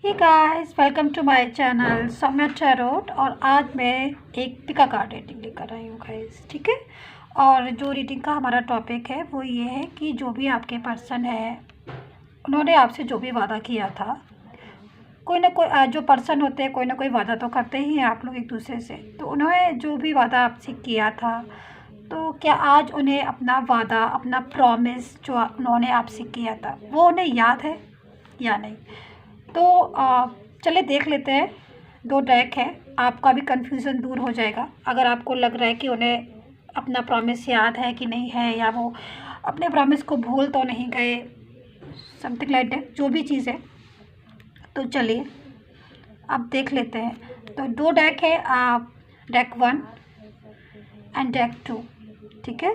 Hey guys, welcome to my channel Saumya tarot. और आज मैं एक पिका कार्ड रीडिंग लेकर आई हूँ गाइस, ठीक है। और जो रीडिंग का हमारा टॉपिक है वो ये है कि जो भी आपके पर्सन है, उन्होंने आपसे जो भी वादा किया था, कोई ना कोई जो पर्सन होते हैं कोई ना कोई वादा तो करते ही हैं आप लोग एक दूसरे से। तो उन्होंने जो भी वादा आपसे किया था, तो क्या आज उन्हें अपना वादा, अपना प्रॉमिस जो उन्होंने आपसे किया था वो उन्हें याद है या नहीं? तो चलिए देख लेते हैं। 2 डेक है, आपका भी कन्फ्यूज़न दूर हो जाएगा अगर आपको लग रहा है कि उन्हें अपना प्रॉमिस याद है कि नहीं है, या वो अपने प्रॉमिस को भूल तो नहीं गए, समथिंग लाइक दैट, जो भी चीज़ है। तो चलिए अब देख लेते हैं। तो 2 डेक है, डेक 1 एंड डेक 2, ठीक है।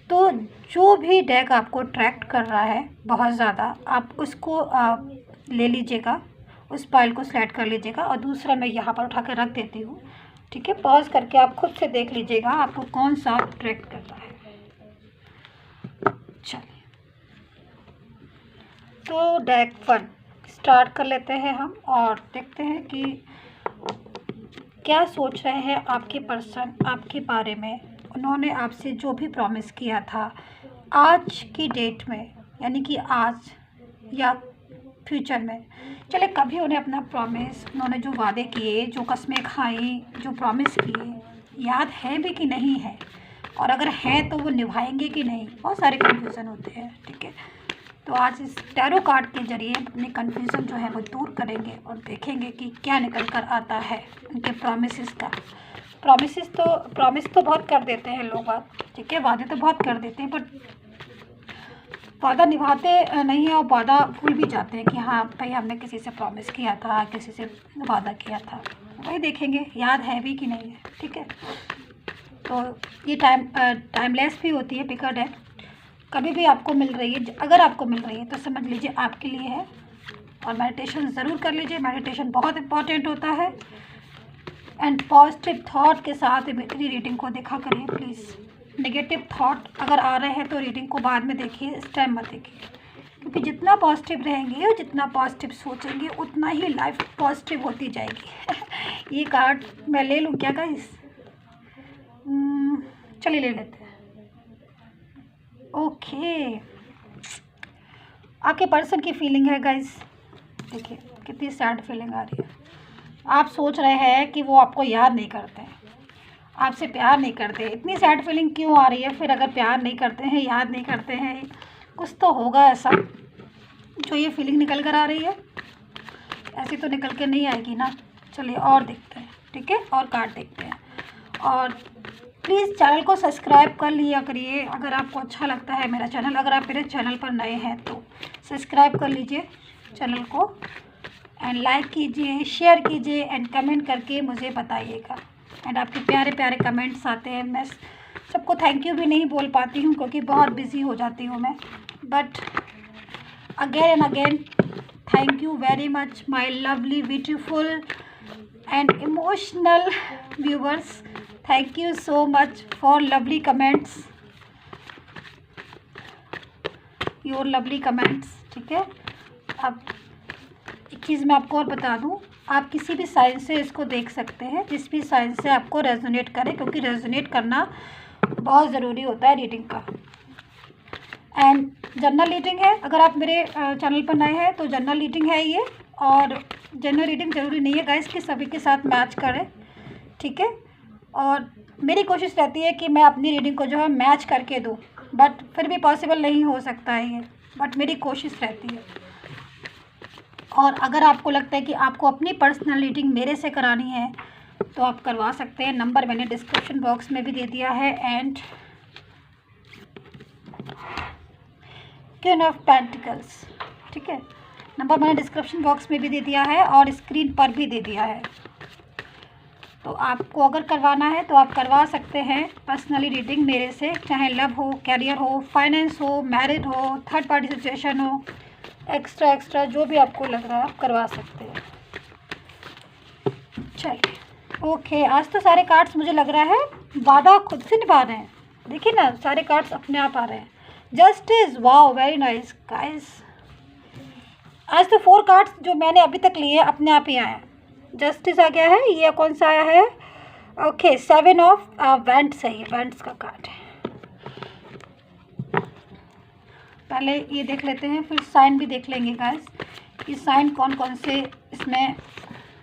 तो जो भी डेक आपको अट्रैक्ट कर रहा है बहुत ज़्यादा, आप उसको ले लीजिएगा, उस पाइल को सेलेक्ट कर लीजिएगा। और दूसरा मैं यहाँ पर उठा कर रख देती हूँ, ठीक है। पॉज करके आप खुद से देख लीजिएगा आपको कौन सा अट्रैक्ट कर रहा है। चलिए, तो डेक 1 स्टार्ट कर लेते हैं हम और देखते हैं कि क्या सोच रहे हैं आपके पर्सन आपके बारे में। उन्होंने आपसे जो भी प्रॉमिस किया था आज की डेट में, यानी कि आज या फ्यूचर में, चले कभी उन्हें अपना प्रॉमिस, उन्होंने जो वादे किए, जो कस्में खाई, जो प्रॉमिस किए, याद है भी कि नहीं है, और अगर हैं तो वो निभाएंगे कि नहीं। बहुत सारे कन्फ्यूज़न होते हैं, ठीक है। तो आज इस टैरो कार्ड के जरिए अपने कन्फ्यूज़न जो है वो दूर करेंगे और देखेंगे कि क्या निकल कर आता है उनके प्रॉमिसेस का। प्रॉमिस तो बहुत कर देते हैं लोग, ठीक है, वादे तो बहुत कर देते हैं, बट वादा निभाते नहीं है और वादा भूल भी जाते हैं कि हाँ भाई हमने किसी से प्रॉमिस किया था, किसी से वादा किया था। वही देखेंगे याद है भी कि नहीं है, ठीक है। तो ये टाइमलेस भी होती है पिका डेक। कभी भी आपको मिल रही है, अगर आपको मिल रही है तो समझ लीजिए आपके लिए है। और मेडिटेशन ज़रूर कर लीजिए, मेडिटेशन बहुत इंपॉर्टेंट होता है। एंड पॉजिटिव थॉट के साथ मेरी रीडिंग को देखा करिए प्लीज़। नेगेटिव थॉट अगर आ रहे हैं तो रीडिंग को बाद में देखिए, इस टाइम मत देखिए, क्योंकि जितना पॉजिटिव रहेंगे और जितना पॉजिटिव सोचेंगे उतना ही लाइफ पॉजिटिव होती जाएगी। ये कार्ड मैं ले लूँ क्या गाइस? चलिए ले लेते हैं। ओके, आपके पर्सन की फीलिंग है गाइस, देखिए कितनी सैड फीलिंग आ रही है। आप सोच रहे हैं कि वो आपको याद नहीं करते हैं, आपसे प्यार नहीं करते। इतनी सैड फीलिंग क्यों आ रही है फिर? अगर प्यार नहीं करते हैं, याद नहीं करते हैं, कुछ तो होगा ऐसा जो ये फीलिंग निकल कर आ रही है। ऐसी तो निकल के नहीं आएगी ना। चलिए और देखते हैं, ठीक है, और कार्ड देखते हैं। और प्लीज़ चैनल को सब्सक्राइब कर लिया करिए अगर आपको अच्छा लगता है मेरा चैनल। अगर आप मेरे चैनल पर नए हैं तो सब्सक्राइब कर लीजिए चैनल को, एंड लाइक कीजिए, शेयर कीजिए, एंड कमेंट करके मुझे बताइएगा। एंड आपके प्यारे प्यारे कमेंट्स आते हैं, मैं सबको थैंक यू भी नहीं बोल पाती हूँ क्योंकि बहुत बिजी हो जाती हूँ मैं, but again and again thank you very much my lovely beautiful and emotional viewers. Thank you so much for lovely comments, your lovely comments, ठीक है। अब एक चीज़ मैं आपको और बता दूं, आप किसी भी साइन से इसको देख सकते हैं, जिस भी साइन से आपको रेजोनेट करे, क्योंकि रेजोनेट करना बहुत ज़रूरी होता है रीडिंग का। एंड जनरल रीडिंग है, अगर आप मेरे चैनल पर नए हैं तो जनरल रीडिंग है ये। और जनरल रीडिंग ज़रूरी नहीं है गाइस कि सभी के साथ मैच करें, ठीक है। और मेरी कोशिश रहती है कि मैं अपनी रीडिंग को जो है मैच करके दूँ, बट फिर भी पॉसिबल नहीं हो सकता है ये, बट मेरी कोशिश रहती है। और अगर आपको लगता है कि आपको अपनी पर्सनल रीडिंग मेरे से करानी है तो आप करवा सकते हैं। नंबर मैंने डिस्क्रिप्शन बॉक्स में भी दे दिया है, एंड क्वीन ऑफ पेंटिकल्स, ठीक है, नंबर मैंने डिस्क्रिप्शन बॉक्स में भी दे दिया है और स्क्रीन पर भी दे दिया है। तो आपको अगर करवाना है तो आप करवा सकते हैं पर्सनली रीडिंग मेरे से, चाहे लव हो, कैरियर हो, फाइनेंस हो, मैरिड हो, थर्ड पार्टी सिचुएशन हो, एक्स्ट्रा जो भी आपको लग रहा है आप करवा सकते हैं। चलिए ओके, आज तो सारे कार्ड्स मुझे लग रहा है वादा खुद से निभा रहे हैं। देखिए ना, सारे कार्ड्स अपने आप आ रहे हैं। Justice, wow very nice guys. आज तो 4 कार्ड्स जो मैंने अभी तक लिए अपने आप ही आए हैं। जस्टिस आ गया है, ये कौन सा आया है? ओके, 7 ऑफ वेंट्स है, ये वेंट्स का कार्ड है। पहले ये देख लेते हैं, फिर साइन भी देख लेंगे गाइस कि साइन कौन कौन से इसमें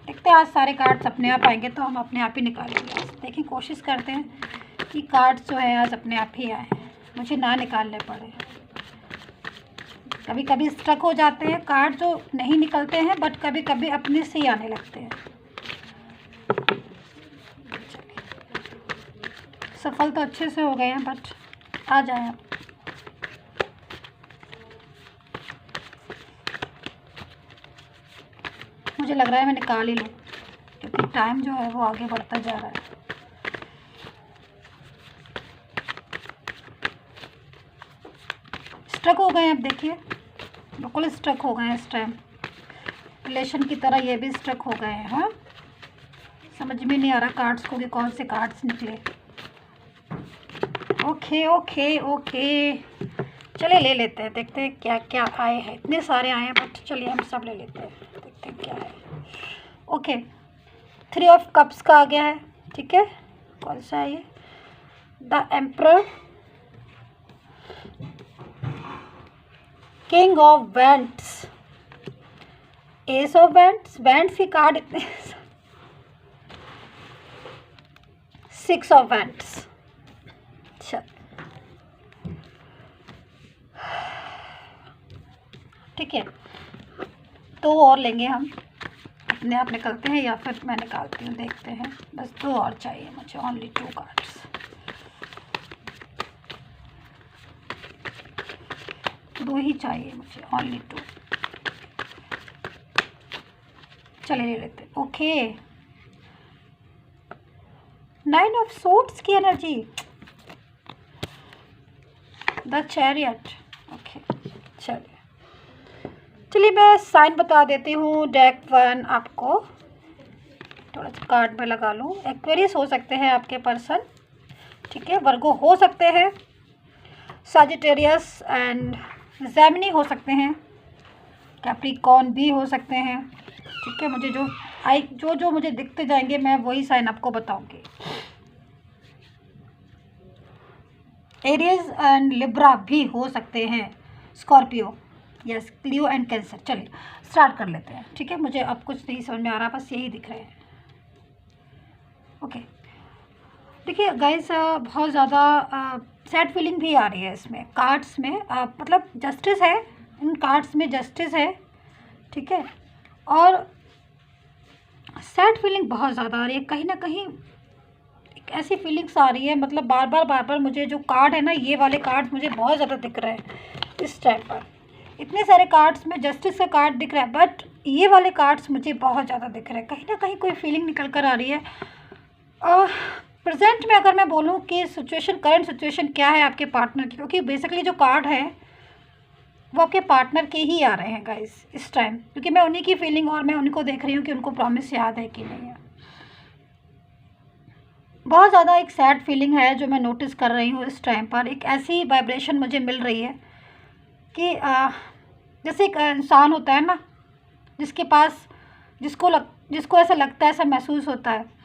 देखते हैं। आज सारे कार्ड्स अपने आप आएंगे तो हम अपने आप ही निकालेंगे। देखिए, कोशिश करते हैं कि कार्ड्स जो है आज अपने आप ही आए, मुझे ना निकालने पड़े। कभी कभी स्ट्रक हो जाते हैं कार्ड जो नहीं निकलते हैं, बट कभी कभी अपने से ही आने लगते हैं। सफल तो अच्छे से हो गए हैं, बट आ जाए आप। मुझे लग रहा है मैं निकाल ही लूँ, क्योंकि टाइम जो है वो आगे बढ़ता जा रहा है। स्ट्रक हो गए हैं, अब देखिए बिल्कुल स्ट्रक हो गए हैं इस टाइम। रिलेशन की तरह ये भी स्ट्रक हो गए हैं। हाँ, समझ में नहीं आ रहा कार्ड्स को कि कौन से कार्ड्स निकले। ओके ओके ओके, चलिए ले लेते हैं, देखते हैं क्या क्या आए हैं। इतने सारे आए हैं, बट चलिए हम सब ले लेते हैं, देखते हैं क्या है। ओके, 3 ऑफ कप्स का आ गया है। ठीक है, कौन सा है ये? The emperor, king of vents, S of vents. Vents की कार्ड इतने 6 ऑफ वेंट्स। अच्छा, ठीक है, 2 और लेंगे हम। अपने आप निकलते हैं या फिर मैं निकालती हूँ, देखते हैं। बस 2 और चाहिए मुझे, ओनली 2 कार्ड्स। दो ही चाहिए मुझे, ओनली 2। चलिए ले लेते हैं। ओके, 9 ऑफ सोर्ड्स की एनर्जी, द चैरियट। ओके, चलिए मैं साइन बता देती हूँ। डेक 1 आपको थोड़ा सा कार्ड में लगा लूँ। एक्वेरियस हो सकते हैं आपके पर्सन, ठीक है, वर्गो हो सकते हैं, सजिटेरियस एंड जेमिनी हो सकते हैं, कैप्रिकॉर्न भी हो सकते हैं। ठीक है, मुझे जो मुझे दिखते जाएंगे मैं वही साइन आपको बताऊंगी। एरियस एंड लिब्रा भी हो सकते हैं, Scorpio, yes, Leo and cancer. चलिए स्टार्ट कर लेते हैं। ठीक है, मुझे अब कुछ नहीं समझ में आ रहा, बस यही दिख रहे हैं। ओके, देखिए गाइस, बहुत ज़्यादा सैड फीलिंग भी आ रही है इसमें कार्ड्स में। मतलब जस्टिस है, इन कार्ड्स में जस्टिस है, ठीक है, और सैड फीलिंग बहुत ज़्यादा आ रही है। कहीं ना कहीं एक ऐसी फीलिंग्स आ रही है, मतलब बार बार मुझे जो कार्ड है ना, ये वाले कार्ड मुझे बहुत ज़्यादा दिख रहे हैं इस टाइम पर। इतने सारे कार्ड्स में जस्टिस का कार्ड दिख रहा है, बट ये वाले कार्ड्स मुझे बहुत ज़्यादा दिख रहे हैं। कहीं ना कहीं कोई फीलिंग निकल कर आ रही है। प्रेजेंट में अगर मैं बोलूँ कि सिचुएशन, करंट सिचुएशन क्या है आपके पार्टनर की, क्योंकि बेसिकली जो कार्ड है वो आपके पार्टनर के ही आ रहे हैं गाइस इस टाइम, क्योंकि मैं उन्हीं की फीलिंग और मैं उन्हीं को देख रही हूँ कि उनको प्रॉमिस याद है कि नहीं है। बहुत ज़्यादा एक सैड फीलिंग है जो मैं नोटिस कर रही हूँ इस टाइम पर। एक ऐसी वाइब्रेशन मुझे मिल रही है कि जैसे एक इंसान होता है ना, जिसके पास जिसको ऐसा लगता है, ऐसा महसूस होता है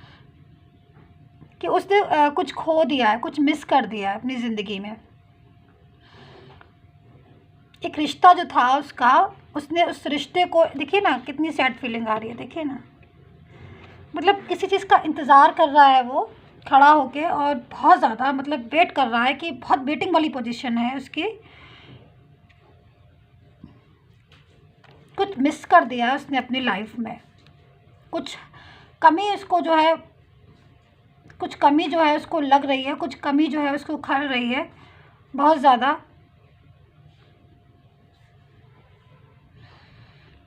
कि उसने कुछ खो दिया है, कुछ मिस कर दिया है अपनी ज़िंदगी में। एक रिश्ता जो था उसका, उसने उस रिश्ते को, देखिए ना कितनी सैड फीलिंग आ रही है, देखिए ना, मतलब किसी चीज़ का इंतज़ार कर रहा है वो खड़ा होके, और बहुत ज़्यादा मतलब वेट कर रहा है कि बहुत वेटिंग वाली पोजीशन है उसकी। कुछ मिस कर दिया है उसने अपनी लाइफ में, कुछ कमी उसको जो है, कुछ कमी जो है उसको लग रही है, कुछ कमी जो है उसको उखड़ रही है बहुत ज़्यादा।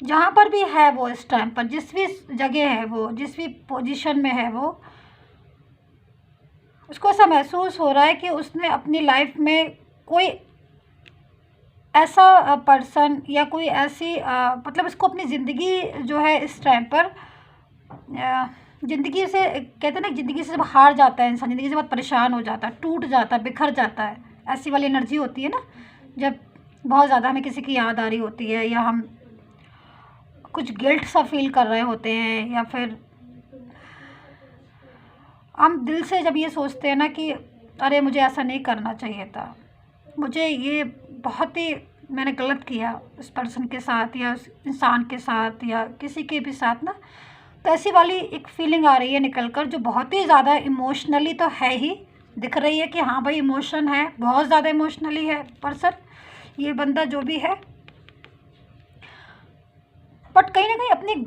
जहाँ पर भी है वो इस टाइम पर, जिस भी जगह है वो, जिस भी पोजीशन में है वो, उसको ऐसा महसूस हो रहा है कि उसने अपनी लाइफ में कोई ऐसा पर्सन या कोई ऐसी मतलब इसको अपनी ज़िंदगी जो है इस टाइम पर, ज़िंदगी से, कहते हैं ना, ज़िंदगी से जब हार जाता है इंसान, ज़िंदगी से बहुत परेशान हो जाता है, टूट जाता है, बिखर जाता है, ऐसी वाली एनर्जी होती है ना, जब बहुत ज़्यादा हमें किसी की याद आ रही होती है, या हम कुछ गिल्ट सा फील कर रहे होते हैं, या फिर हम दिल से जब ये सोचते हैं ना कि अरे मुझे ऐसा नहीं करना चाहिए था, मुझे ये बहुत ही मैंने गलत किया उस पर्सन के साथ या उस इंसान के साथ या किसी के भी साथ ना, तो ऐसी वाली एक फीलिंग आ रही है निकल कर, जो बहुत ही ज़्यादा इमोशनली तो है ही, दिख रही है कि हाँ भाई इमोशन है, बहुत ज़्यादा इमोशनली है पर्सन, ये बंदा जो भी है। बट कहीं ना कहीं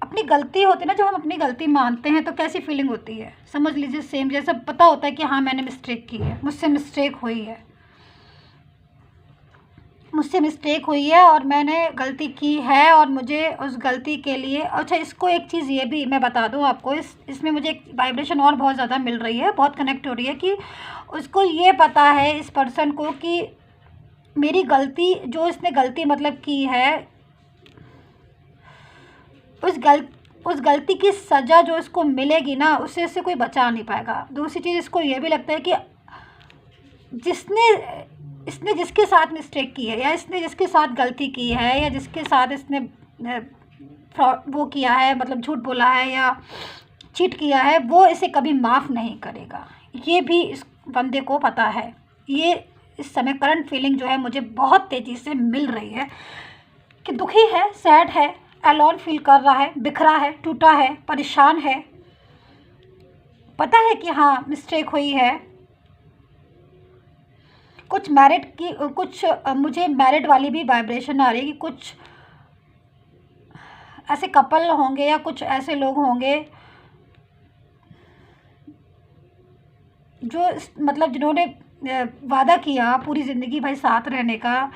अपनी गलती होती है ना, जब हम अपनी गलती मानते हैं तो कैसी फीलिंग होती है, समझ लीजिए सेम जैसे पता होता है कि हाँ मैंने मिस्टेक की है, मुझसे मिस्टेक हुई है और मैंने गलती की है, और मुझे उस गलती के लिए अच्छा, इसको एक चीज़ ये भी मैं बता दूं आपको, इसमें मुझे एक वाइब्रेशन और बहुत ज़्यादा मिल रही है, बहुत कनेक्ट हो रही है कि उसको ये पता है इस पर्सन को कि मेरी गलती, जो इसने गलती मतलब की है, उस गलती की सज़ा जो इसको मिलेगी ना, उससे कोई बचा नहीं पाएगा। दूसरी चीज़ इसको ये भी लगता है कि इसने जिसके साथ मिस्टेक की है, या इसने जिसके साथ गलती की है, या जिसके साथ इसने वो किया है, मतलब झूठ बोला है या चीट किया है, वो इसे कभी माफ़ नहीं करेगा। ये भी इस बंदे को पता है। ये इस समय करंट फीलिंग जो है मुझे बहुत तेज़ी से मिल रही है कि दुखी है, सैड है, अलोन फील कर रहा है, बिखरा है, टूटा है, परेशान है, पता है कि हाँ मिस्टेक हुई है। कुछ मुझे मैरिड वाली भी वाइब्रेशन आ रही है कि कुछ ऐसे कपल होंगे या कुछ ऐसे लोग होंगे जो मतलब जिन्होंने वादा किया पूरी ज़िंदगी भाई साथ रहने का।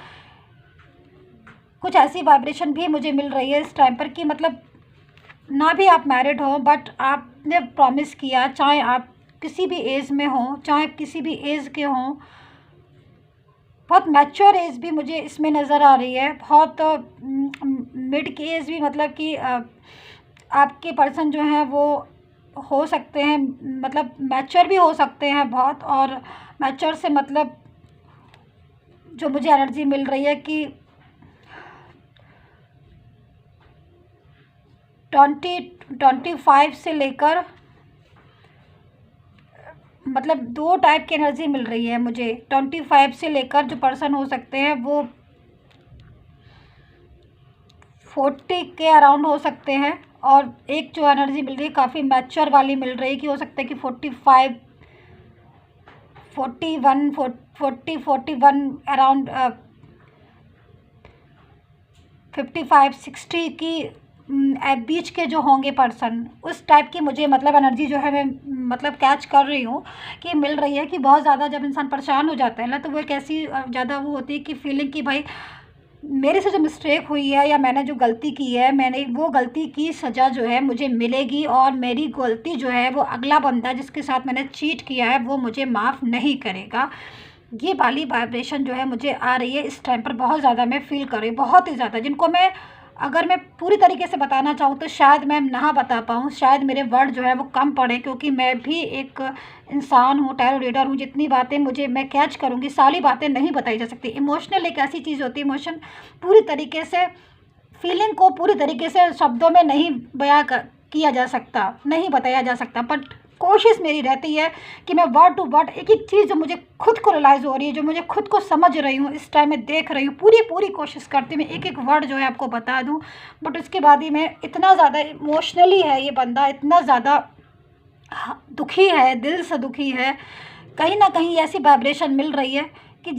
कुछ ऐसी वाइब्रेशन भी मुझे मिल रही है इस टाइम पर कि मतलब ना भी आप मैरिड हो, बट आपने प्रॉमिस किया, चाहे आप किसी भी एज में हो, चाहे किसी भी एज के हों, बहुत मैच्योर एज भी मुझे इसमें नज़र आ रही है, बहुत मिड की एज भी, मतलब कि आपके पर्सन जो हैं वो हो सकते हैं, मतलब मैच्योर भी हो सकते हैं बहुत। और मैच्योर से मतलब जो मुझे एनर्जी मिल रही है कि 25 से लेकर, मतलब दो टाइप की एनर्जी मिल रही है मुझे। 25 से लेकर जो पर्सन हो सकते हैं वो 40 के अराउंड हो सकते हैं, और एक जो एनर्जी मिल रही है काफ़ी मैच्योर वाली मिल रही है कि हो सकता है कि 45, 41 अराउंड 55, 60 की बीच के जो होंगे पर्सन, उस टाइप की मुझे मतलब एनर्जी जो है मैं मतलब कैच कर रही हूँ कि मिल रही है कि बहुत ज़्यादा जब इंसान परेशान हो जाता है ना, तो वो एक ऐसी ज़्यादा वो होती है कि फीलिंग कि भाई मेरे से जो मिस्टेक हुई है या मैंने जो गलती की है, मैंने वो गलती की सज़ा जो है मुझे मिलेगी, और मेरी गलती जो है वो अगला बंदा जिसके साथ मैंने चीट किया है वो मुझे माफ़ नहीं करेगा। ये वाली वाइब्रेशन जो है मुझे आ रही है इस टाइम पर, बहुत ज़्यादा मैं फ़ील कर रही हूँ, बहुत ही ज़्यादा, जिनको मैं अगर मैं पूरी तरीके से बताना चाहूँ तो शायद मैं ना बता पाऊँ, शायद मेरे वर्ड जो है वो कम पड़े, क्योंकि मैं भी एक इंसान हूँ, टैरो रीडर हूँ। जितनी बातें मुझे मैं कैच करूँगी, सारी बातें नहीं बताई जा सकती। इमोशनल एक ऐसी चीज़ होती है, इमोशन पूरी तरीके से, फीलिंग को पूरी तरीके से शब्दों में नहीं बयां किया जा सकता, नहीं बताया जा सकता, बट कोशिश मेरी रहती है कि मैं वर्ड टू वर्ड एक एक चीज़ जो मुझे खुद को रियलाइज़ हो रही है, जो मुझे खुद को समझ रही हूँ, इस टाइम में देख रही हूँ, पूरी कोशिश करती हूँ मैं एक एक वर्ड जो है आपको बता दूँ। बट उसके बाद ही मैं, इतना ज़्यादा इमोशनली है ये बंदा, इतना ज़्यादा दुखी है, दिल से दुखी है, कहीं ना कहीं ऐसी वाइब्रेशन मिल रही है कि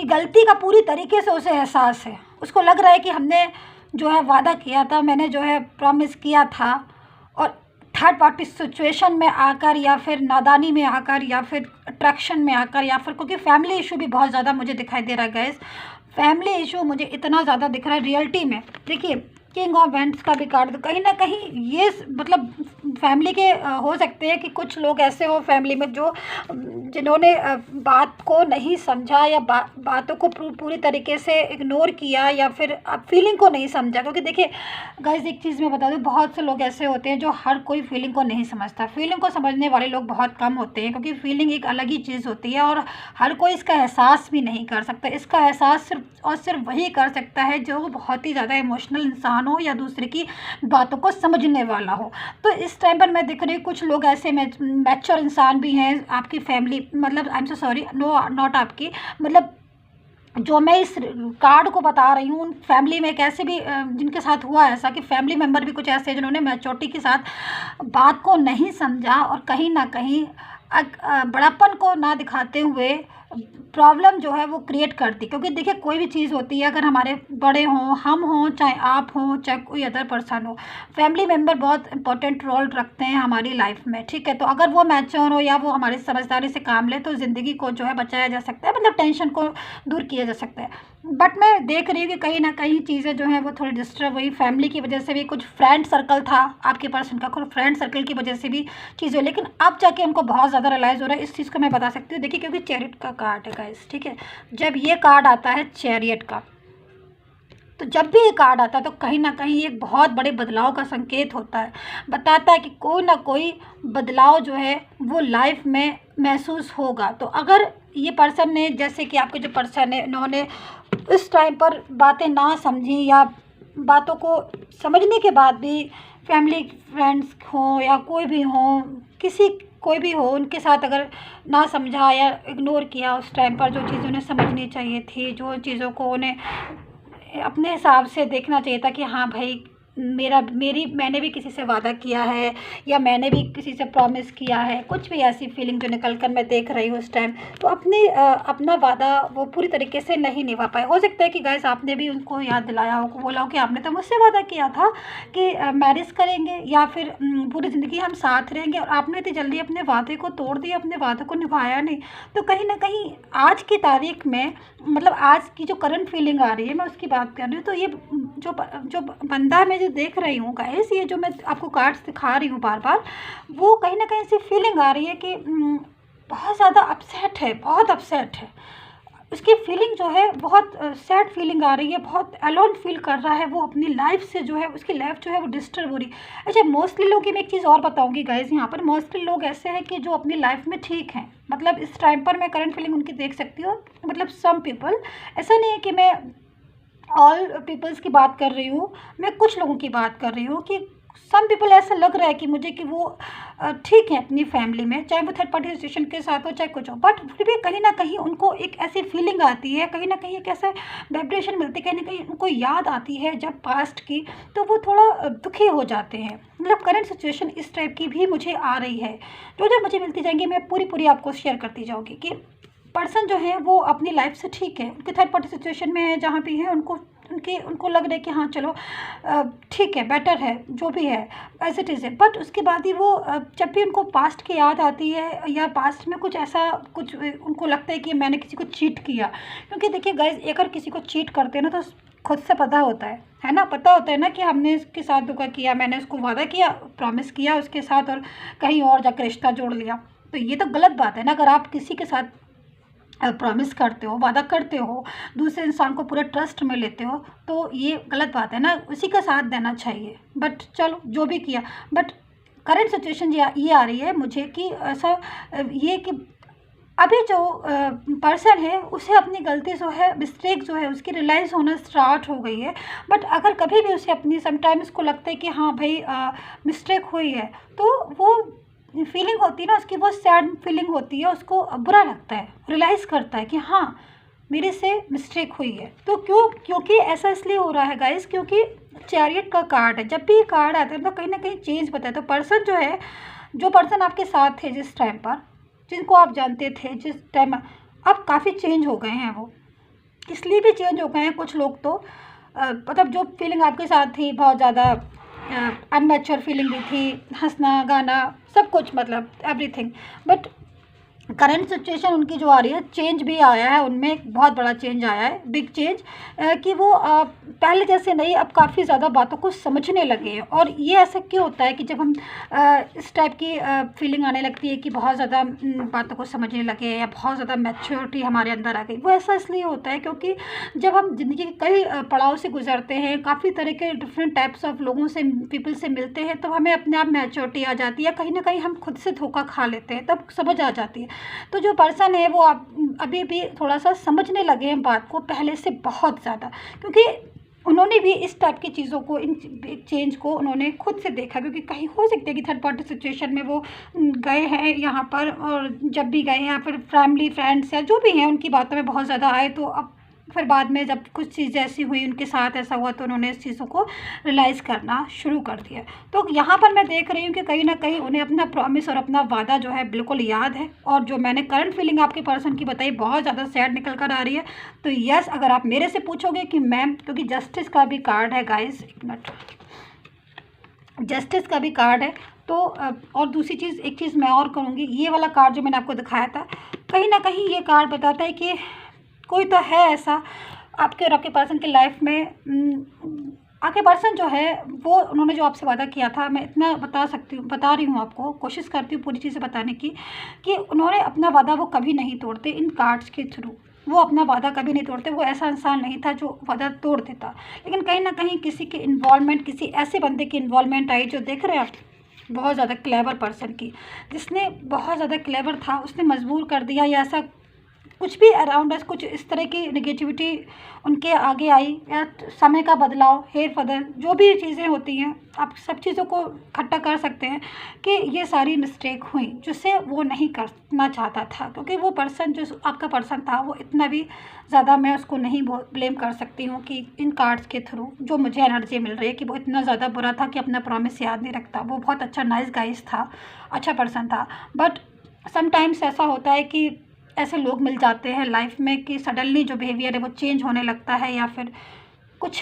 गलती का पूरी तरीके से उसे एहसास है। उसको लग रहा है कि हमने जो है वादा किया था, मैंने जो है प्रॉमिस किया था, और थर्ड पार्टी सिचुएशन में आकर, या फिर नादानी में आकर, या फिर अट्रैक्शन में आकर, या फिर क्योंकि फैमिली इशू भी बहुत ज़्यादा मुझे दिखाई दे रहा है गाइस, फैमिली इशू मुझे इतना ज़्यादा दिख रहा है रियलिटी में। देखिए किंग ऑफ वेंट्स का भी कार्ड, तो कहीं ना कहीं ये मतलब फैमिली के हो सकते हैं कि कुछ लोग ऐसे हो फैमिली में जो जिन्होंने बात को नहीं समझा या बातों को पूरी तरीके से इग्नोर किया या फिर फीलिंग को नहीं समझा। क्योंकि देखिए गाइस, एक चीज़ मैं बता दूं, बहुत से लोग ऐसे होते हैं जो हर कोई फीलिंग को नहीं समझता। फीलिंग को समझने वाले लोग बहुत कम होते हैं, क्योंकि फीलिंग एक अलग ही चीज़ होती है और हर कोई इसका एहसास भी नहीं कर सकता। इसका एहसास सिर्फ और सिर्फ वही कर सकता है जो बहुत ही ज़्यादा इमोशनल इंसान हो या दूसरे की बातों को समझने वाला हो। तो इस टाइम पर मैं देख रही हूँ कुछ लोग ऐसे मैच्योर इंसान भी हैं आपकी फैमिली, मतलब I am so sorry, no not आपकी, मतलब जो मैं इस कार्ड को बता रही हूँ, उन फैमिली में एक ऐसे भी जिनके साथ हुआ ऐसा कि फैमिली मेम्बर भी कुछ ऐसे हैं जिन्होंने मैच्योरिटी के साथ बात को नहीं समझा और कहीं ना कहीं बड़ापन को ना दिखाते हुए प्रॉब्लम जो है वो क्रिएट करती। क्योंकि देखिए कोई भी चीज़ होती है, अगर हमारे बड़े हों, हम हों, चाहे आप हों, चाहे कोई अदर पर्सन हो, फैमिली मेम्बर बहुत इंपॉर्टेंट रोल रखते हैं हमारी लाइफ में, ठीक है। तो अगर वो मैच्योर हो या वो हमारी समझदारी से काम ले तो ज़िंदगी को जो है बचाया जा सकता है, मतलब टेंशन को दूर किया जा सकता है। बट मैं देख रही हूँ कि कहीं ना कहीं चीज़ें जो हैं वो थोड़ी डिस्टर्ब हुई, फैमिली की वजह से भी, कुछ फ्रेंड सर्कल था आपके पर्सन का, कुछ फ्रेंड सर्कल की वजह से भी चीज़ हुई। लेकिन अब जाके उनको बहुत ज़्यादा रियलाइज़ हो रहा है। इस चीज़ को मैं बता सकती हूँ, देखिए क्योंकि चैरियट का कार्ड है गाइस, ठीक है। जब ये कार्ड आता है चैरियट का, तो जब भी ये कार्ड आता है तो कहीं ना कहीं एक बहुत बड़े बदलाव का संकेत होता है, बताता है कि कोई ना कोई बदलाव जो है वो लाइफ में महसूस होगा। तो अगर ये पर्सन ने, जैसे कि आपके जो पर्सन है, इन्होंने इस टाइम पर बातें ना समझी या बातों को समझने के बाद भी फैमिली फ्रेंड्स हों या कोई भी हों, किसी कोई भी हो, उनके साथ अगर ना समझा या इग्नोर किया उस टाइम पर, जो चीज़ उन्हें समझनी चाहिए थी, जो चीज़ों को उन्हें अपने हिसाब से देखना चाहिए था कि हाँ भाई मैंने भी किसी से वादा किया है या मैंने भी किसी से प्रॉमिस किया है, कुछ भी ऐसी फीलिंग जो निकल कर मैं देख रही हूँ उस टाइम, तो अपना वादा वो पूरी तरीके से नहीं निभा पाए। हो सकता है कि गाइस आपने भी उनको याद दिलाया हो, बोला हो कि आपने तो मुझसे वादा किया था कि मैरिज करेंगे या फिर पूरी ज़िंदगी हम साथ रहेंगे, और आपने इतनी जल्दी अपने वादे को तोड़ दिया, अपने वादे को निभाया नहीं। तो कहीं ना कहीं आज की तारीख में, मतलब आज की जो करंट फीलिंग आ रही है, मैं उसकी बात कर रही हूँ। तो ये जो बंदा मैं जो देख रही हूँ गाइस, ये जो मैं आपको कार्ड्स दिखा रही हूँ बार बार, वो कहीं ना कहीं से फीलिंग आ रही है कि बहुत ज़्यादा अपसेट है, बहुत अपसेट है। उसकी फीलिंग जो है बहुत सैड फीलिंग आ रही है, बहुत अलोन फील कर रहा है वो अपनी लाइफ से, जो है उसकी लाइफ जो है वो डिस्टर्ब हो रही है। अच्छा, मोस्टली लोग की मैं एक चीज़ और बताऊंगी गाइज, यहाँ पर मोस्टली लोग ऐसे हैं कि जो अपनी लाइफ में ठीक हैं, मतलब इस टाइम पर मैं करंट फीलिंग उनकी देख सकती हूँ। मतलब सम पीपल, ऐसा नहीं है कि मैं ऑल पीपल्स की बात कर रही हूँ, मैं कुछ लोगों की बात कर रही हूँ कि सम पीपल ऐसा लग रहा है कि मुझे कि वो ठीक है अपनी फैमिली में, चाहे वो थर्ड पार्टी सिचुएशन के साथ हो चाहे कुछ हो, बट फिर भी कहीं ना कहीं उनको एक ऐसी फीलिंग आती है, कहीं ना कहीं एक ऐसा वाइब्रेशन मिलती है, कहीं ना कहीं उनको याद आती है जब पास्ट की, तो वो थोड़ा दुखी हो जाते हैं। मतलब करंट सिचुएशन इस टाइप की भी मुझे आ रही है, जो जब मुझे मिलती जाएंगी मैं पूरी आपको शेयर करती जाऊँगी कि पर्सन जो है वो अपनी लाइफ से ठीक है, उनके थर्ड पार्टी सिचुएशन में है, जहाँ भी है उनको लग रहा है कि हाँ चलो ठीक है, बेटर है, जो भी है एज इट इज़ है। बट उसके बाद ही वो जब भी उनको पास्ट की याद आती है या पास्ट में कुछ ऐसा कुछ उनको लगता है कि मैंने किसी को चीट किया, क्योंकि देखिए गाइज, अगर किसी को चीट करते हैं ना तो खुद से पता होता है ना, पता होता है ना कि हमने इसके साथ धोखा किया, मैंने उसको वादा किया, प्रॉमिस किया उसके साथ और कहीं और जाकर रिश्ता जोड़ लिया। तो ये तो गलत बात है ना। अगर आप किसी के साथ प्रॉमिस करते हो, वादा करते हो, दूसरे इंसान को पूरा ट्रस्ट में लेते हो, तो ये गलत बात है ना, उसी का साथ देना चाहिए। बट चलो जो भी किया, बट करंट सिचुएशन ये आ रही है मुझे कि ऐसा ये कि अभी जो पर्सन है उसे अपनी गलती जो है, मिस्टेक जो है उसकी रियलाइज़ होना स्टार्ट हो गई है। बट अगर कभी भी उसे अपनी समटाइम्स को लगता है कि हाँ भाई मिस्टेक हुई है, तो वो फीलिंग होती है ना उसकी, वो सैड फीलिंग होती है, उसको बुरा लगता है, रियलाइज़ करता है कि हाँ मेरे से मिस्टेक हुई है। तो क्योंकि ऐसा इसलिए हो रहा है गाइस, क्योंकि चैरियट का कार्ड है। जब भी ये कार्ड आता है तो कहीं ना कहीं चेंज बताए। तो पर्सन जो है, जो पर्सन आपके साथ थे जिस टाइम पर, जिनको आप जानते थे जिस टाइम, अब काफ़ी चेंज हो गए हैं। वो इसलिए भी चेंज हो गए हैं कुछ लोग तो मतलब जो फीलिंग आपके साथ थी बहुत ज़्यादा अनमैच्योर फीलिंग भी थी, हंसना गाना सब कुछ, मतलब एवरीथिंग। बट करंट सिचुएशन उनकी जो आ रही है, चेंज भी आया है उनमें, एक बहुत बड़ा चेंज आया है, बिग चेंज, कि वो पहले जैसे नहीं, अब काफ़ी ज़्यादा बातों को समझने लगे हैं। और ये ऐसा क्यों होता है कि जब हम इस टाइप की फीलिंग आने लगती है कि बहुत ज़्यादा बातों को समझने लगे या बहुत ज़्यादा मैच्योरिटी हमारे अंदर आ गई, वो ऐसा इसलिए होता है क्योंकि जब हम ज़िंदगी के कई पड़ाव से गुजरते हैं, काफ़ी तरह के डिफरेंट टाइप्स ऑफ लोगों से, पीपल से मिलते हैं, तो हमें अपने आप मैच्योरिटी आ जाती है, कहीं ना कहीं हम खुद से धोखा खा लेते हैं, तब समझ आ जाती है। तो जो पर्सन है वो आप अभी भी थोड़ा सा समझने लगे हैं बात को, पहले से बहुत ज़्यादा, क्योंकि उन्होंने भी इस टाइप की चीज़ों को, इन चेंज को उन्होंने खुद से देखा, क्योंकि कहीं हो सकता है कि थर्ड पार्टी सिचुएशन में वो गए हैं यहाँ पर, और जब भी गए हैं या फिर फैमिली फ्रेंड्स या जो भी हैं उनकी बातों में बहुत ज़्यादा आए, तो अब फिर बाद में जब कुछ चीज़ ऐसी हुई उनके साथ, ऐसा हुआ, तो उन्होंने इस चीज़ों को रियलाइज़ करना शुरू कर दिया। तो यहाँ पर मैं देख रही हूँ कि कहीं ना कहीं उन्हें अपना प्रॉमिस और अपना वादा जो है बिल्कुल याद है, और जो मैंने करंट फीलिंग आपके पर्सन की बताई बहुत ज़्यादा सैड निकल कर आ रही है। तो यस, अगर आप मेरे से पूछोगे कि मैम, क्योंकि जस्टिस का भी कार्ड है गाइस, एक मिनट, जस्टिस का भी कार्ड है, तो और दूसरी चीज़, एक चीज़ मैं और करूँगी, ये वाला कार्ड जो मैंने आपको दिखाया था, कहीं ना कहीं ये कार्ड बताता है कि कोई तो है ऐसा आपके और आपके पर्सन की लाइफ में। आपके पर्सन जो है वो, उन्होंने जो आपसे वादा किया था, मैं इतना बता रही हूँ आपको, कोशिश करती हूँ पूरी चीज़ें बताने की, कि उन्होंने अपना वादा वो कभी नहीं तोड़ते। इन कार्ड्स के थ्रू वो अपना वादा कभी नहीं तोड़ते, वो ऐसा इंसान नहीं था जो वादा तोड़ देता। लेकिन कहीं ना कहीं किसी के इन्वॉल्वमेंट, किसी ऐसे बंदे की इन्वॉल्वमेंट आई, जो देख रहे हैं आप, बहुत ज़्यादा क्लेवर पर्सन की, जिसने बहुत ज़्यादा क्लेवर था, उसने मजबूर कर दिया, या ऐसा कुछ भी अराउंड अस, कुछ इस तरह की नेगेटिविटी उनके आगे आई, या समय का बदलाव, हेर बदल, जो भी चीज़ें होती हैं, आप सब चीज़ों को इकट्ठा कर सकते हैं कि ये सारी मिस्टेक हुई, जिससे वो नहीं करना चाहता था। क्योंकि वो पर्सन, जो आपका पर्सन था, वो इतना भी ज़्यादा, मैं उसको नहीं ब्लेम कर सकती हूँ कि इन कार्ड्स के थ्रू जो मुझे एनर्जी मिल रही है, कि वो इतना ज़्यादा बुरा था कि अपना प्रॉमिस याद नहीं रखता। वो बहुत अच्छा, नाइस गाइस था, अच्छा पर्सन था, बट समटाइम्स ऐसा होता है कि ऐसे लोग मिल जाते हैं लाइफ में कि सडनली जो बिहेवियर है वो चेंज होने लगता है, या फिर कुछ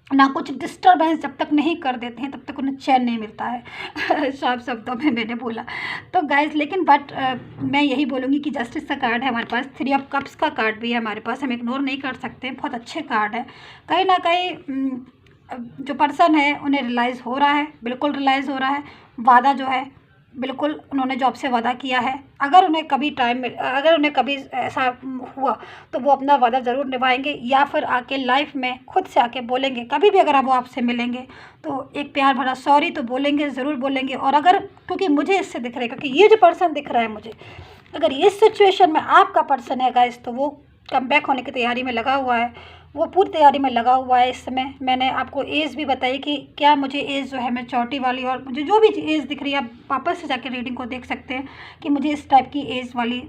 ना कुछ डिस्टर्बेंस जब तक नहीं कर देते हैं तब तक उन्हें चैन नहीं मिलता है। साफ शब्दों में मैंने बोला तो गाइज, लेकिन बट मैं यही बोलूँगी कि जस्टिस का कार्ड है हमारे पास, 3 ऑफ कप्स का कार्ड भी है हमारे पास, हम इग्नोर नहीं कर सकते, बहुत अच्छे कार्ड है। कहीं ना कहीं जो पर्सन है उन्हें रियलाइज़ हो रहा है, बिल्कुल रियलाइज़ हो रहा है, वादा जो है बिल्कुल उन्होंने जो आपसे वादा किया है, अगर उन्हें कभी ऐसा हुआ तो वो अपना वादा ज़रूर निभाएंगे, या फिर आके लाइफ में खुद से आके बोलेंगे। कभी भी अगर वो आपसे मिलेंगे तो एक प्यार भरा सॉरी तो बोलेंगे, ज़रूर बोलेंगे। और अगर, क्योंकि मुझे इससे दिख रहा है, क्योंकि ये जो पर्सन दिख रहा है मुझे, अगर इस सिचुएशन में आपका पर्सन है गाइस, तो वो कम बैक होने की तैयारी में लगा हुआ है, वो पूरी तैयारी में लगा हुआ है इस समय। मैंने आपको एज भी बताई कि क्या मुझे एज जो है मैच्योरिटी वाली, और मुझे जो भी एज दिख रही है, आप वापस से जाकर रीडिंग को देख सकते हैं कि मुझे इस टाइप की एज वाली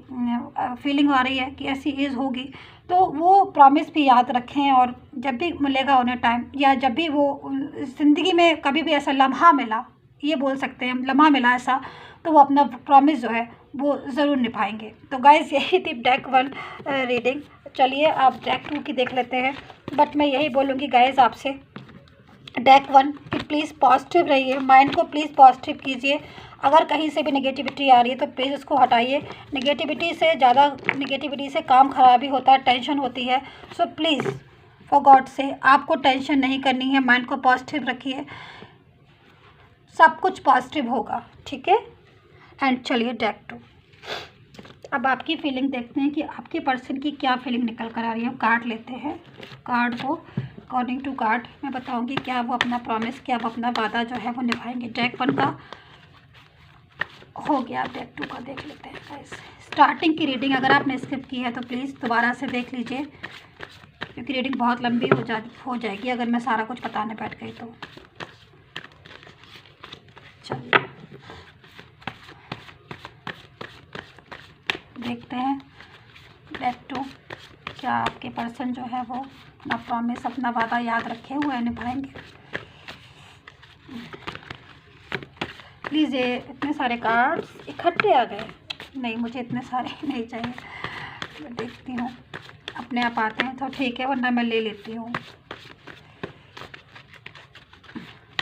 फीलिंग आ रही है कि ऐसी एज होगी। तो वो प्रॉमिस भी याद रखें, और जब भी मिलेगा उन्हें टाइम, या जब भी वो ज़िंदगी में कभी भी ऐसा लम्हा मिला, ये बोल सकते हैं लम्हा मिला ऐसा, तो वो अपना प्रॉमिस जो है वो ज़रूर निभाएंगे। तो गाइस, यही थी डेक 1 रीडिंग। चलिए आप डेक 2 की देख लेते हैं। बट मैं यही बोलूँगी गाइस आपसे, डेक 1 कि प्लीज़ पॉजिटिव रहिए, माइंड को प्लीज़ पॉजिटिव कीजिए। अगर कहीं से भी नेगेटिविटी आ रही है तो प्लीज़ उसको हटाइए। नेगेटिविटी से काम खराबी होता है, टेंशन होती है। सो प्लीज़ फॉर गॉड से आपको टेंशन नहीं करनी है, माइंड को पॉजिटिव रखिए, सब कुछ पॉजिटिव होगा, ठीक है। एंड चलिए डेक 2, अब आपकी फीलिंग देखते हैं कि आपके पर्सन की क्या फीलिंग निकल कर आ रही है। कार्ड लेते हैं, कार्ड को अकॉर्डिंग टू कार्ड मैं बताऊंगी क्या वो अपना प्रॉमिस, क्या वो अपना वादा जो है वो निभाएंगे। डेक 1 का हो गया, डेक 2 का देख लेते हैं गाइस। स्टार्टिंग की रीडिंग अगर आपने स्किप की है तो प्लीज़ दोबारा से देख लीजिए, क्योंकि रीडिंग बहुत लंबी हो जाएगी अगर मैं सारा कुछ बताने बैठ गई तो। चलिए देखते हैं डेक 2, क्या आपके पर्सन जो है वो अपना प्रॉमिस, अपना वादा याद रखे हुए निभाएंगे। प्लीज़, ये इतने सारे कार्ड्स इकट्ठे आ गए, नहीं मुझे इतने सारे नहीं चाहिए, मैं देखती हूँ अपने आप आते हैं तो ठीक है, वरना मैं ले लेती हूँ।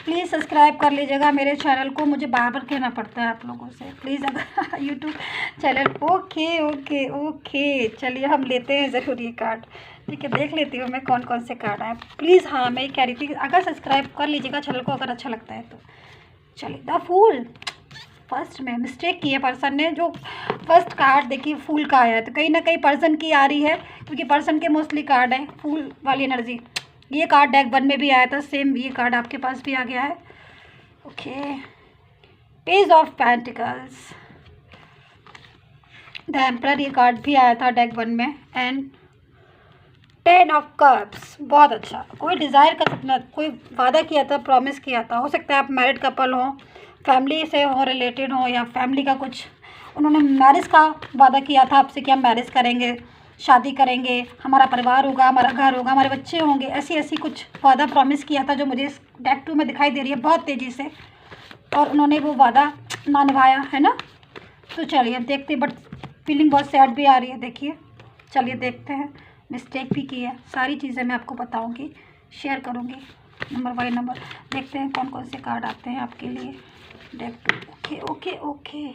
प्लीज़ सब्सक्राइब कर लीजिएगा मेरे चैनल को, मुझे बार बार कहना पड़ता है आप लोगों से, प्लीज़ अगर YouTube channel. Okay okay okay, चलिए हम लेते हैं ज़रूर ये कार्ड। ठीक है, देख लेती हूँ मैं कौन कौन से कार्ड आए प्लीज़। हाँ, मैं ये कह रही थी अगर सब्सक्राइब कर लीजिएगा चैनल को अगर अच्छा लगता है तो। चलिए, द फूल। फर्स्ट में मिस्टेक की है पर्सन ने, जो फर्स्ट कार्ड देखिए फूल का आया है, तो कहीं ना कहीं पर्सन की आ रही है, क्योंकि पर्सन के मोस्टली कार्ड है फूल वाली एनर्जी। ये कार्ड डेक 1 में भी आया था, सेम ये कार्ड आपके पास भी आ गया है। Okay, page of pentacles, the emperor, ये कार्ड भी आया था डेक 1 में। एंड 10 ऑफ कप्स, बहुत अच्छा। कोई डिज़ायर का सपना, कोई वादा किया था, प्रॉमिस किया था, हो सकता है आप मैरिड कपल हो, फैमिली से हो रिलेटेड हो, या फैमिली का कुछ उन्होंने मैरिज का वादा किया था आपसे कि हम मैरिज करेंगे, शादी करेंगे, हमारा परिवार होगा, हमारा घर होगा, हमारे बच्चे होंगे, ऐसी ऐसी कुछ वादा प्रॉमिस किया था जो मुझे इस डेक 2 में दिखाई दे रही है बहुत तेज़ी से, और उन्होंने वो वादा ना निभाया है ना। तो चलिए अब देखते हैं, बट फीलिंग बहुत सैड भी आ रही है। देखिए, चलिए देखते हैं, मिस्टेक भी की है, सारी चीज़ें मैं आपको बताऊंगी, शेयर करूंगी नंबर बाय नंबर। देखते हैं कौन कौन से कार्ड आते हैं आपके लिए डेक 2। ओके ओके ओके,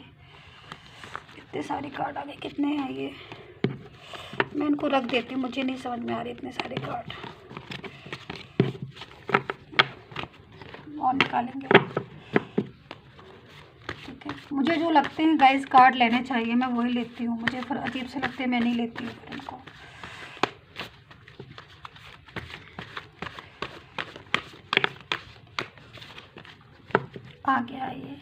इतने सारे कार्ड आ गए, कितने हैं ये, मैं इनको रख देती हूँ, मुझे नहीं समझ में आ रहे इतने सारे कार्ड, और निकालेंगे। ठीक है, मुझे जो लगते हैं गाइस कार्ड लेने चाहिए मैं वही लेती हूँ, मुझे फिर अजीब से लगते हैं मैं नहीं लेती हूँ फिर इनको। आ गया ये।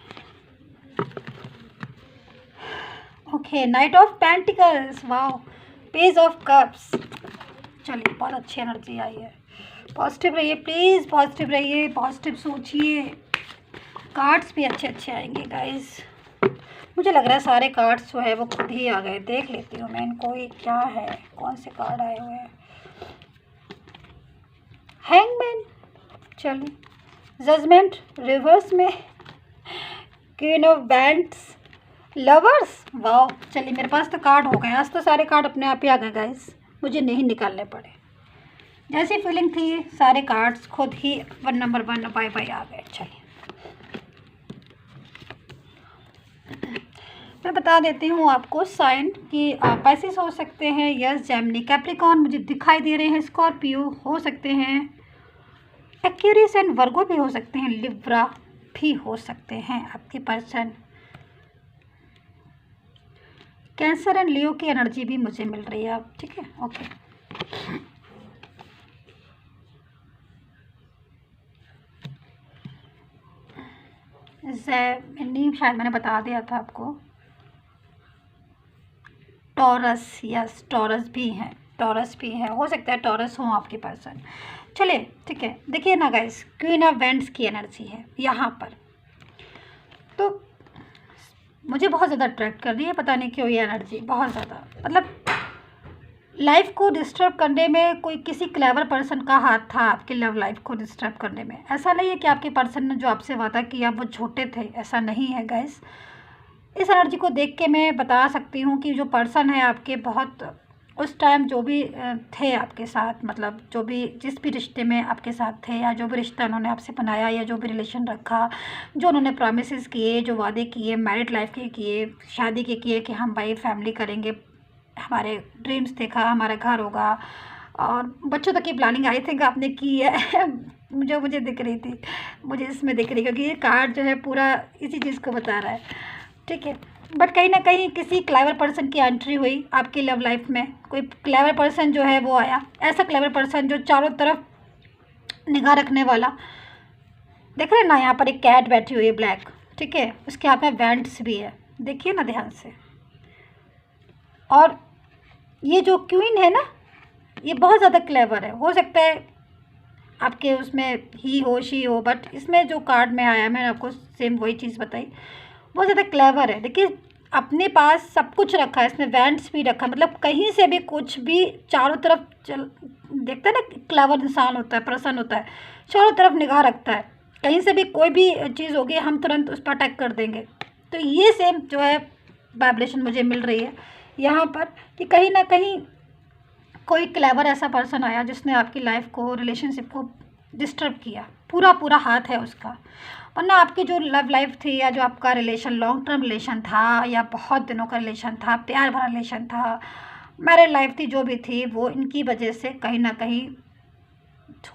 Okay, night of pentacles, wow, page of cups. चलिए, बहुत अच्छी एनर्जी आई है, पॉजिटिव रहिए प्लीज़, पॉजिटिव रहिए, पॉजिटिव सोचिए, कार्ड्स भी अच्छे अच्छे आएंगे गाइस। मुझे लग रहा है सारे कार्ड्स जो है वो खुद ही आ गए, देख लेती हूँ मैं इनको, ये क्या है, कौन से कार्ड आए हुए हैं। हैंगमैन, चलिए, जजमेंट रिवर्स में, queen of bands, lovers, wow. चलिए, मेरे पास तो कार्ड हो गए, आज तो सारे कार्ड अपने आप ही आ गए गाइस, मुझे नहीं निकालने पड़े, जैसी फीलिंग थी सारे कार्ड्स खुद ही 1 नंबर 1 बाय बाय आ गए। चलिए, मैं बता देती हूँ आपको साइन कि आप पैसिस हो सकते हैं, यस, जेमिनी, कैप्रिकॉर्न मुझे दिखाई दे रहे हैं, स्कॉर्पियो हो सकते हैं, एक्वेरियस एंड वर्गो भी हो सकते हैं, लिब्रा भी हो सकते हैं आपके पर्सन, कैंसर एंड लियो की एनर्जी भी मुझे मिल रही है अब। ठीक है, ओके। जेमिनी शायद मैंने बता दिया था आपको, टॉरस, यस, टॉरस भी हैं, टॉरस भी है, हो सकता है टॉरस हो आपके पर्सन। चलिए, ठीक है, देखिए ना गाइस, क्वीन ऑफ वेंड्स की एनर्जी है यहाँ पर, तो मुझे बहुत ज़्यादा अट्रैक्ट कर रही है, पता नहीं क्यों ये एनर्जी बहुत ज़्यादा, मतलब लाइफ को डिस्टर्ब करने में कोई किसी क्लेवर पर्सन का हाथ था आपकी लव लाइफ को डिस्टर्ब करने में। ऐसा नहीं है कि आपके पर्सन ने जो आपसे वादा किया वो छोटे थे, ऐसा नहीं है गाइस। इस एनर्जी को देख के मैं बता सकती हूँ कि जो पर्सन है आपके, बहुत उस टाइम जो भी थे आपके साथ, मतलब जो भी जिस भी रिश्ते में आपके साथ थे, या जो भी रिश्ता उन्होंने आपसे बनाया, या जो भी रिलेशन रखा, जो उन्होंने प्रॉमिसेस किए, जो वादे किए, मैरिड लाइफ के किए, शादी के किए कि हम भाई फैमिली करेंगे, हमारे ड्रीम्स देखा, हमारा घर होगा, और बच्चों तक की प्लानिंग आई थिंक आपने की है मुझे दिख रही थी, मुझे इसमें दिख रही, क्योंकि ये कार्ड जो है पूरा इसी चीज़ को बता रहा है। ठीक है, बट कहीं ना कहीं किसी क्लेवर पर्सन की एंट्री हुई आपकी लव लाइफ में, कोई क्लेवर पर्सन जो है वो आया, ऐसा क्लेवर पर्सन जो चारों तरफ निगाह रखने वाला। देख रहे हैं ना, यहाँ पर एक कैट बैठी हुई है ब्लैक, ठीक है, उसके हाथ में वैंड्स भी है, देखिए ना ध्यान से। और ये जो क्वीन है ना, ये बहुत ज़्यादा क्लेवर है, हो सकता है आपके उसमें ही हो शी हो, बट इसमें जो कार्ड में आया मैंने आपको सेम वही चीज़ बताई, बहुत ज़्यादा क्लेवर है। देखिए, अपने पास सब कुछ रखा है, इसमें वैंड्स भी रखा है, मतलब कहीं से भी कुछ भी चारों तरफ देखता है ना, क्लेवर इंसान होता है, पर्सन होता है, चारों तरफ निगाह रखता है, कहीं से भी कोई भी चीज़ होगी हम तुरंत उस पर अटैक कर देंगे। तो ये सेम जो है वाइब्रेशन मुझे मिल रही है यहाँ पर, कि कहीं ना कहीं कोई क्लेवर ऐसा पर्सन आया जिसने आपकी लाइफ को, रिलेशनशिप को डिस्टर्ब किया, पूरा पूरा हाथ है उसका। वरना आपकी जो लव लाइफ थी या जो आपका रिलेशन लॉन्ग टर्म रिलेशन था या बहुत दिनों का रिलेशन था, प्यार भरा रिलेशन था, मैरिड लाइफ थी, जो भी थी, वो इनकी वजह से कहीं ना कहीं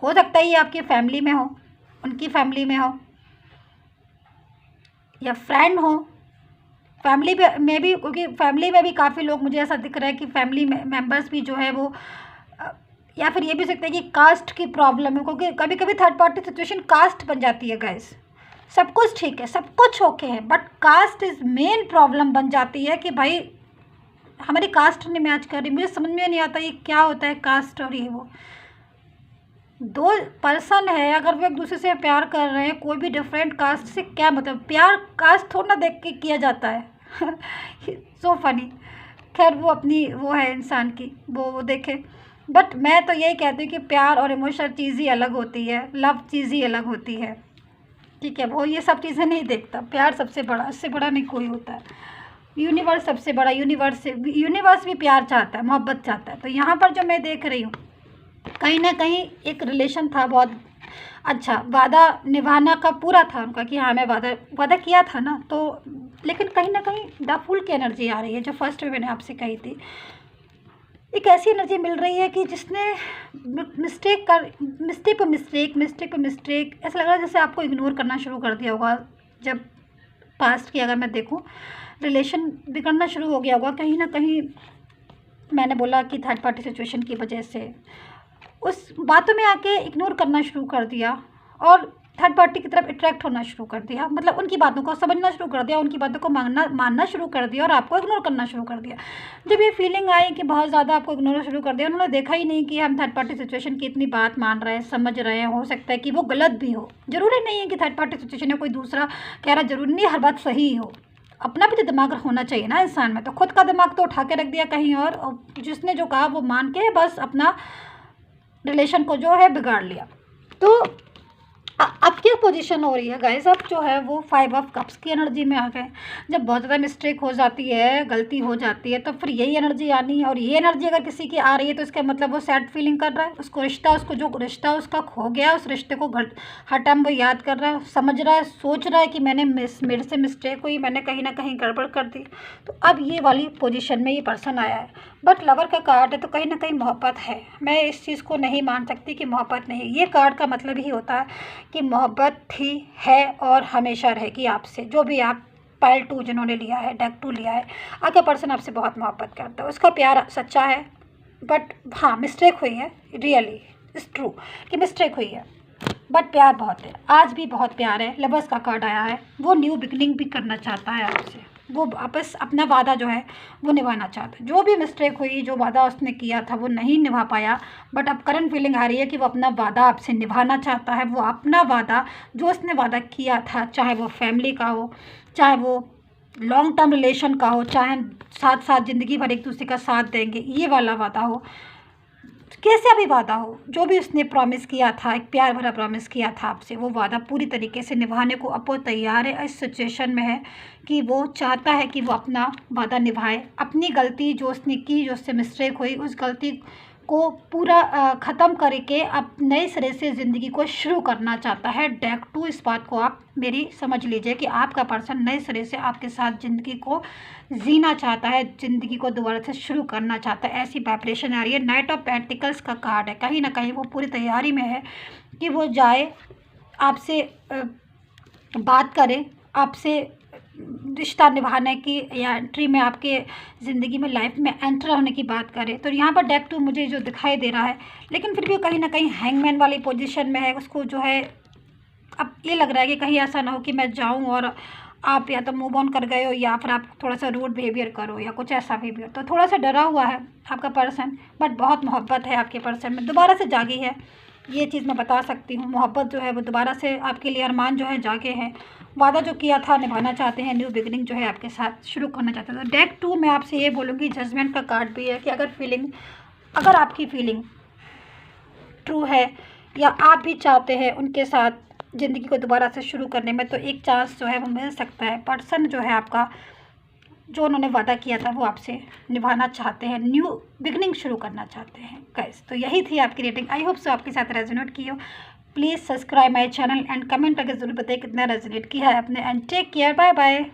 हो सकता है ये आपकी फैमिली में हो, उनकी फैमिली में हो, या फ्रेंड हो, फैमिली में भी, क्योंकि फैमिली में भी काफ़ी लोग मुझे ऐसा दिख रहा है कि फैमिली मेंबर्स भी जो है वो या फिर ये भी हो सकता है कि कास्ट की प्रॉब्लम है, क्योंकि कभी कभी थर्ड पार्टी सिचुएशन कास्ट बन जाती है गाइस। सब कुछ ठीक है, सब कुछ ओके है, but caste is main problem बन जाती है कि भाई हमारी कास्ट नहीं मैच कर रही। मुझे समझ में नहीं आता ये क्या होता है कास्ट और ये वो। दो पर्सन है, अगर वो एक दूसरे से प्यार कर रहे हैं, कोई भी डिफरेंट कास्ट से क्या मतलब, प्यार कास्ट थोड़ा ना देख के किया जाता है। So funny. खैर वो अपनी वो है इंसान की, वो देखे। बट मैं तो यही कहती हूँ कि प्यार और इमोशन चीज़ ही अलग होती है, लव चीज़ ही अलग होती है, ठीक है। वो ये सब चीज़ें नहीं देखता, प्यार सबसे बड़ा, इससे बड़ा नहीं कोई होता है। यूनिवर्स सबसे बड़ा, यूनिवर्स भी प्यार चाहता है, मोहब्बत चाहता है। तो यहाँ पर जो मैं देख रही हूँ, कहीं ना कहीं एक रिलेशन था बहुत अच्छा, वादा निभाना का पूरा था उनका कि हाँ मैं वादा किया था ना, तो लेकिन कहीं ना कहीं द फूल की एनर्जी आ रही है, जो फर्स्ट में मैंने आपसे कही थी। एक ऐसी एनर्जी मिल रही है कि जिसने मिस्टेक पे मिस्टेक, ऐसा लग रहा है जैसे आपको इग्नोर करना शुरू कर दिया होगा। जब पास्ट की अगर मैं देखूं, रिलेशन बिगड़ना शुरू हो गया होगा कहीं ना कहीं। मैंने बोला कि थर्ड पार्टी सिचुएशन की वजह से उस बातों में आके इग्नोर करना शुरू कर दिया और थर्ड पार्टी की तरफ अट्रैक्ट होना शुरू कर दिया, मतलब उनकी बातों को समझना शुरू कर दिया, उनकी बातों को मानना शुरू कर दिया और आपको इग्नोर करना शुरू कर दिया। जब ये फीलिंग आई कि बहुत ज़्यादा आपको इग्नोर शुरू कर दिया, उन्होंने देखा ही नहीं कि हम थर्ड पार्टी सिचुएशन की इतनी बात मान रहे हैं, समझ रहे हैं। हो सकता है कि वो गलत भी हो, ज़रूरी नहीं है कि थर्ड पार्टी सिचुएशन में कोई दूसरा कह रहा, ज़रूरी नहीं हर बात सही हो। अपना भी तो दिमाग होना चाहिए ना इंसान में। तो खुद का दिमाग तो उठा के रख दिया कहीं और जिसने जो कहा वो मान के बस अपना रिलेशन को जो है बिगाड़ लिया। तो अब क्या पोजीशन हो रही है गाइस, अब जो है वो 5 ऑफ कप्स की एनर्जी में आ गए। जब बहुत ज़्यादा मिस्टेक हो जाती है, गलती हो जाती है, तो फिर यही एनर्जी आनी है। और ये एनर्जी अगर किसी की आ रही है तो इसका मतलब वो सैड फीलिंग कर रहा है, उसको जो रिश्ता उसका खो गया, उस रिश्ते को हर टाइम वो याद कर रहा है, समझ रहा है, सोच रहा है कि मेरे से मिस्टेक हुई, मैंने कहीं ना कहीं गड़बड़ कर दी। तो अब ये वाली पोजीशन में ये पर्सन आया है। बट लवर का कार्ड है तो कहीं ना कहीं मोहब्बत है। मैं इस चीज़ को नहीं मान सकती कि मोहब्बत नहीं। ये कार्ड का मतलब ही होता है कि मोहब्बत थी, है और हमेशा रहेगी आपसे। जो भी आप पाइल 2 जिन्होंने लिया है, डेक 2 लिया है, आपका पर्सन आपसे बहुत मोहब्बत करता है, उसका प्यार सच्चा है। बट हाँ, मिस्टेक हुई है, रियली इट्स ट्रू कि मिस्टेक हुई है, बट प्यार बहुत है, आज भी बहुत प्यार है। लवर्स का कार्ड आया है, वो न्यू बिगनिंग भी करना चाहता है आपसे, वो वापस अपना वादा जो है वो निभाना चाहता है। जो भी मिस्टेक हुई, जो वादा उसने किया था वो नहीं निभा पाया, बट अब करंट फीलिंग आ रही है कि वो अपना वादा आपसे निभाना चाहता है। वो अपना वादा जो उसने वादा किया था, चाहे वो फैमिली का हो, चाहे वो लॉन्ग टर्म रिलेशन का हो, चाहे साथ साथ ज़िंदगी भर एक दूसरे का साथ देंगे, ये वाला वादा हो, कैसा भी वादा हो, जो भी उसने प्रॉमिस किया था, एक प्यार भरा प्रॉमिस किया था आपसे, वो वादा पूरी तरीके से निभाने को अब वो तैयार है। इस सिचुएशन में है कि वो चाहता है कि वो अपना वादा निभाए। अपनी गलती जो उसने की, जो उससे मिस्टेक हुई, उस गलती को पूरा ख़त्म करके अब नए सिरे से ज़िंदगी को शुरू करना चाहता है। डेक 2, इस बात को आप मेरी समझ लीजिए कि आपका पर्सन नए सिरे से आपके साथ ज़िंदगी को जीना चाहता है, ज़िंदगी को दोबारा से शुरू करना चाहता है। ऐसी वाइब्रेशन आ रही है। नाइट ऑफ पेंटिकल्स का कार्ड है, कहीं ना कहीं वो पूरी तैयारी में है कि वो जाए, आपसे बात करे, आपसे रिश्ता निभाने की या एंट्री में, आपके ज़िंदगी में, लाइफ में एंटर होने की बात करें। तो यहाँ पर डेक 2 मुझे जो दिखाई दे रहा है, लेकिन फिर भी कहीं ना कहीं हैंगमैन वाली पोजीशन में है। उसको जो है अब ये लग रहा है कि कहीं ऐसा ना हो कि मैं जाऊँ और आप या तो मूव ऑन कर गए हो या फिर आप थोड़ा सा रूड बिहेवियर करो या कुछ ऐसा बिहेवियर। तो थोड़ा सा डरा हुआ है आपका पर्सन, बट बहुत मोहब्बत है आपके पर्सन में, दोबारा से जागी है, ये चीज़ मैं बता सकती हूँ। मोहब्बत जो है वो दोबारा से आपके लिए, अरमान जो है जागे हैं, वादा जो किया था निभाना चाहते हैं, न्यू बिगनिंग जो है आपके साथ शुरू करना चाहते हैं। तो डेक 2 में आपसे ये बोलूँगी, जजमेंट का कार्ड भी है कि अगर आपकी फीलिंग ट्रू है या आप भी चाहते हैं उनके साथ ज़िंदगी को दोबारा से शुरू करने में, तो एक चांस जो है वो मिल सकता है। पर्सन जो है आपका, जो उन्होंने वादा किया था वो आपसे निभाना चाहते हैं, न्यू बिगनिंग शुरू करना चाहते हैं गाइस। तो यही थी आपकी रेटिंग। आई होप सो आपके साथ रेजोनेट की हो। Please subscribe my channel and comment करके ज़रूर बताइए कितना रेजोनेट किया है आपने। And take care, bye bye.